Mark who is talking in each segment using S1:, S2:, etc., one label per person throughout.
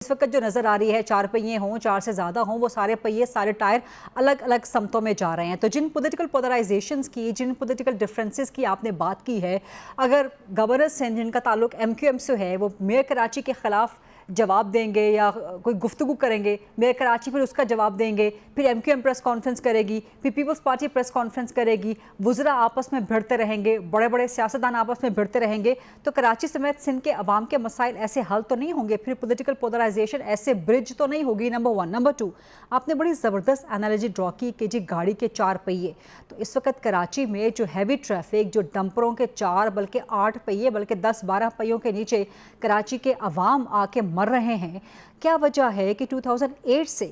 S1: इस वक्त जो नज़र आ रही है, 4 पहिए हों, 4 से ज़्यादा हों, वो सारे पहिए, सारे टायर अलग अलग समतों में जा रहे हैं। तो जिन पॉलिटिकल पोलराइजेशंस की, जिन पॉलिटिकल डिफरेंसेस की आपने बात की है, अगर गवर्नर सिंध जिनका ताल्लुक MQM से है, वो मेयर कराची के ख़िलाफ़ जवाब देंगे या कोई गुफ्तगू करेंगे, मेयर कराची फिर उसका जवाब देंगे, फिर MQM प्रेस कॉन्फ्रेंस करेगी, फिर पीपल्स पार्टी प्रेस कॉन्फ्रेंस करेगी, वुज़रा आपस में भिड़ते रहेंगे, बड़े बड़े सियासतदान आपस में भिड़ते रहेंगे, तो कराची समेत सिंध के अवाम के मसाइल ऐसे हल तो नहीं होंगे, फिर पॉलिटिकल पोलराइजेशन ऐसे ब्रिज तो नहीं होगी। नंबर 1। नंबर 2, आपने बड़ी ज़बरदस्त एनालॉजी ड्रॉ की कि जी गाड़ी के 4 पहिए, तो इस वक्त कराची में जो हैवी ट्रैफिक, जो डंपरों के 4 बल्कि 8 पहिए बल्कि 10-12 पहियों के नीचे कराची के अवाम आके मर रहे हैं, क्या वजह है कि 2008 से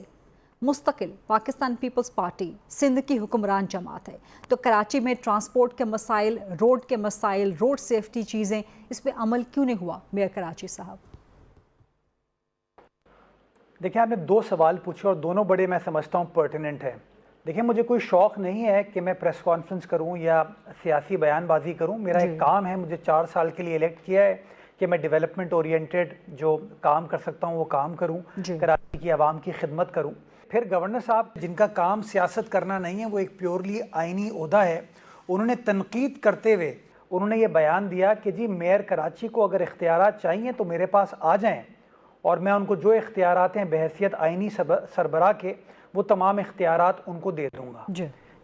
S1: मुस्तकिल पाकिस्तान पीपल्स पार्टी सिंध की हुक्मरान जमात है, तो कराची में ट्रांसपोर्ट के मसाइल, रोड के मसाइल, रोड सेफ्टी चीज़ें, इस पर अमल क्यों नहीं हुआ मेयर कराची साहब?
S2: देखिए, आपने 2 सवाल पूछे और दोनों बड़े मैं समझता हूँ पर्टिनेंट है। देखिए, मुझे कोई शौक़ नहीं है कि मैं प्रेस कॉन्फ्रेंस करूँ या सियासी बयानबाजी करूँ। मेरा एक काम है, मुझे 4 साल के लिए इलेक्ट किया है कि मैं डेवलपमेंट ओरिएंटेड जो काम कर सकता हूँ वो काम करूँ, कराची की आवाम की खिदमत करूँ। फिर गवर्नर साहब जिनका काम सियासत करना नहीं है, वो एक प्योरली आइनी ओहदा है, उन्होंने तनकीद करते हुए उन्होंने ये बयान दिया कि जी मेयर कराची को अगर इख्तियारात चाहिए तो मेरे पास आ जाएँ और मैं उनको जो इख्तियारात हैं बहैसियत आइनी सरबराह के, वो तमाम इख्तियारात उनको दे दूँगा।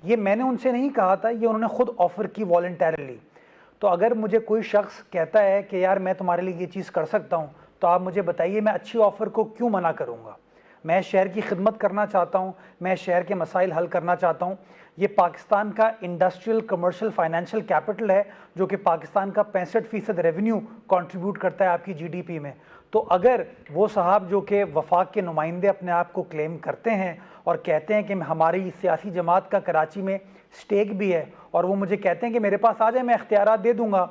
S2: ये मैंने उनसे नहीं कहा था, ये उन्होंने खुद ऑफ़र की वॉलंटरली। तो अगर मुझे कोई शख्स कहता है कि यार मैं तुम्हारे लिए ये चीज़ कर सकता हूँ, तो आप मुझे बताइए, मैं अच्छी ऑफ़र को क्यों मना करूँगा। मैं शहर की खिदमत करना चाहता हूँ, मैं शहर के मसाइल हल करना चाहता हूँ। ये पाकिस्तान का इंडस्ट्रियल, कमर्शियल, फाइनेंशियल कैपिटल है, जो कि पाकिस्तान का 65% रेवेन्यू कंट्रीब्यूट करता है आपकी GDP में। तो अगर वो साहब जो कि वफाक के नुमाइंदे अपने आप को क्लेम करते हैं और कहते हैं कि हमारी सियासी जमात का कराची में स्टेक भी है, और वो मुझे कहते हैं कि मेरे पास आ जाए, मैं इख्तियारात दे दूंगा,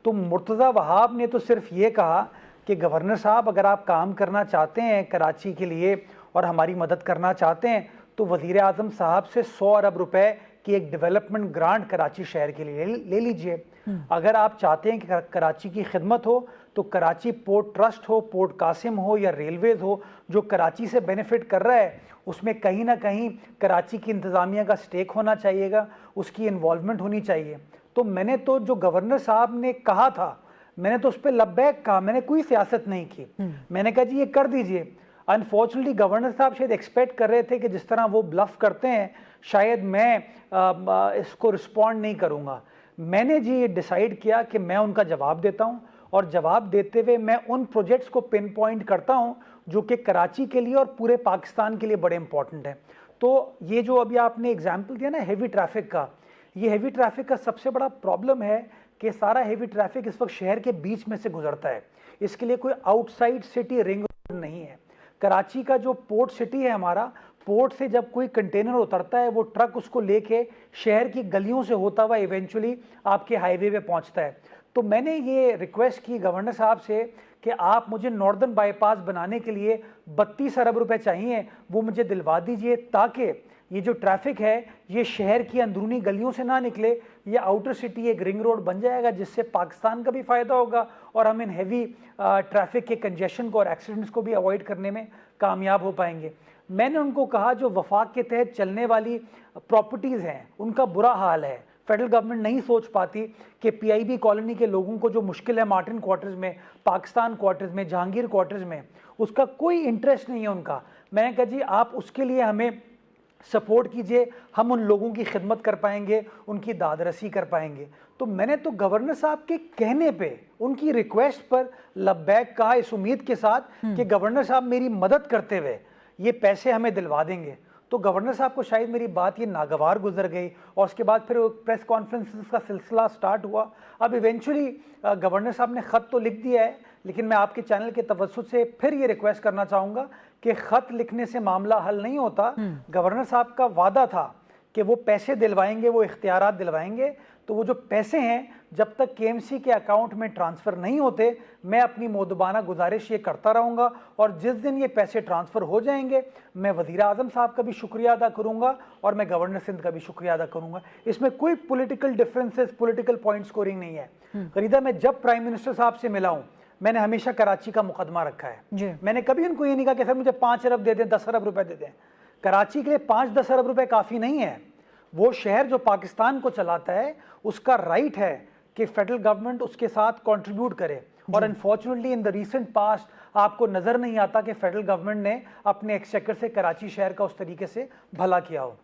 S2: तो मुर्तज़ा वहाब ने तो सिर्फ ये कहा कि गवर्नर साहब अगर आप काम करना चाहते हैं कराची के लिए और हमारी मदद करना चाहते हैं, तो वज़ीर आज़म साहब से 100 अरब रुपए की एक डेवलपमेंट ग्रांट कराची शहर के लिए ले लीजिए। अगर आप चाहते हैं कि कराची की खिदमत हो, तो कराची पोर्ट ट्रस्ट हो, पोर्ट कासिम हो या रेलवेज़ हो, जो कराची से बेनिफिट कर रहा है, उसमें कहीं ना कहीं कराची की इंतज़ामिया का स्टेक होना चाहिएगा, उसकी इन्वॉल्वमेंट होनी चाहिए। तो मैंने तो जो गवर्नर साहब ने कहा था, मैंने तो उस पर लब्बैक कहा, मैंने कोई सियासत नहीं की। मैंने कहा जी ये कर दीजिए। अनफॉर्चुनेटली गवर्नर साहब शायद एक्सपेक्ट कर रहे थे कि जिस तरह वो ब्लफ करते हैं, शायद मैं इसको रिस्पॉन्ड नहीं करूँगा। मैंने जी ये डिसाइड किया कि मैं उनका जवाब देता हूँ, और जवाब देते हुए मैं उन प्रोजेक्ट्स को पिन पॉइंट करता हूँ जो कि कराची के लिए और पूरे पाकिस्तान के लिए बड़े इंपॉर्टेंट हैं। तो ये जो अभी आपने एग्जाम्पल दिया ना हैवी ट्रैफिक का, ये हैवी ट्रैफिक का सबसे बड़ा प्रॉब्लम है कि सारा हैवी ट्रैफिक इस वक्त शहर के बीच में से गुजरता है। इसके लिए कोई आउटसाइड सिटी रिंग रोड नहीं है। कराची का जो पोर्ट सिटी है हमारा, पोर्ट से जब कोई कंटेनर उतरता है, वो ट्रक उसको लेके शहर की गलियों से होता हुआ इवेंचुअली आपके हाईवे पे पहुंचता है। तो मैंने ये रिक्वेस्ट की गवर्नर साहब से कि आप मुझे नॉर्दर्न बाईपास बनाने के लिए 32 अरब रुपए चाहिए, वो मुझे दिलवा दीजिए, ताकि ये जो ट्रैफिक है ये शहर की अंदरूनी गलियों से ना निकले, ये आउटर सिटी एक रिंग रोड बन जाएगा, जिससे पाकिस्तान का भी फ़ायदा होगा और हम इन हैवी ट्रैफिक के कंजेशन को और एक्सीडेंट्स को भी अवॉइड करने में कामयाब हो पाएंगे। मैंने उनको कहा जो वफाक के तहत चलने वाली प्रॉपर्टीज़ हैं उनका बुरा हाल है। फेडरल गवर्नमेंट नहीं सोच पाती कि PIB कॉलोनी के लोगों को जो मुश्किल है मार्टिन क्वार्टर्स में, पाकिस्तान क्वार्टर्स में, जहांगीर क्वार्टर्स में, उसका कोई इंटरेस्ट नहीं है उनका। मैंने कहा जी आप उसके लिए हमें सपोर्ट कीजिए, हम उन लोगों की खिदमत कर पाएंगे, उनकी दादरसी कर पाएंगे। तो मैंने तो गवर्नर साहब के कहने पे, उनकी रिक्वेस्ट पर लब्बैक कहा, इस उम्मीद के साथ कि गवर्नर साहब मेरी मदद करते हुए ये पैसे हमें दिलवा देंगे। तो गवर्नर साहब को शायद मेरी बात ये नागवार गुजर गई, और उसके बाद फिर प्रेस कॉन्फ्रेंस का सिलसिला स्टार्ट हुआ। अब इवेंचुअली गवर्नर साहब ने ख़त तो लिख दिया है, लेकिन मैं आपके चैनल के तवज्जुह से फिर ये रिक्वेस्ट करना चाहूँगा कि ख़त लिखने से मामला हल नहीं होता। गवर्नर साहब का वादा था कि वो पैसे दिलवाएंगे, वो इख्तियारात दिलवाएंगे। तो वो जो पैसे हैं जब तक KMC के अकाउंट में ट्रांसफ़र नहीं होते, मैं अपनी मोदबाना गुजारिश ये करता रहूँगा, और जिस दिन ये पैसे ट्रांसफ़र हो जाएंगे मैं वज़ीर आज़म साहब का भी शुक्रिया अदा करूँगा और मैं गवर्नर सिंध का भी शुक्रिया अदा करूँगा। इसमें कोई political differences, political point scoring नहीं है। फरीदा, मैं जब प्राइम मिनिस्टर साहब से मिला हूँ, मैंने हमेशा कराची का मुकदमा रखा है।
S1: जी।
S2: मैंने कभी उनको ये नहीं कहा कि सर मुझे 5 अरब दे दें, 10 अरब रुपए दे दें। कराची के लिए 5-10 अरब रुपए काफ़ी नहीं है। वो शहर जो पाकिस्तान को चलाता है, उसका राइट है कि फेडरल गवर्नमेंट उसके साथ कंट्रीब्यूट करे। और unfortunately in the recent past आपको नज़र नहीं आता कि फेडरल गवर्नमेंट ने अपने एक्सचेकर से कराची शहर का उस तरीके से भला किया हो।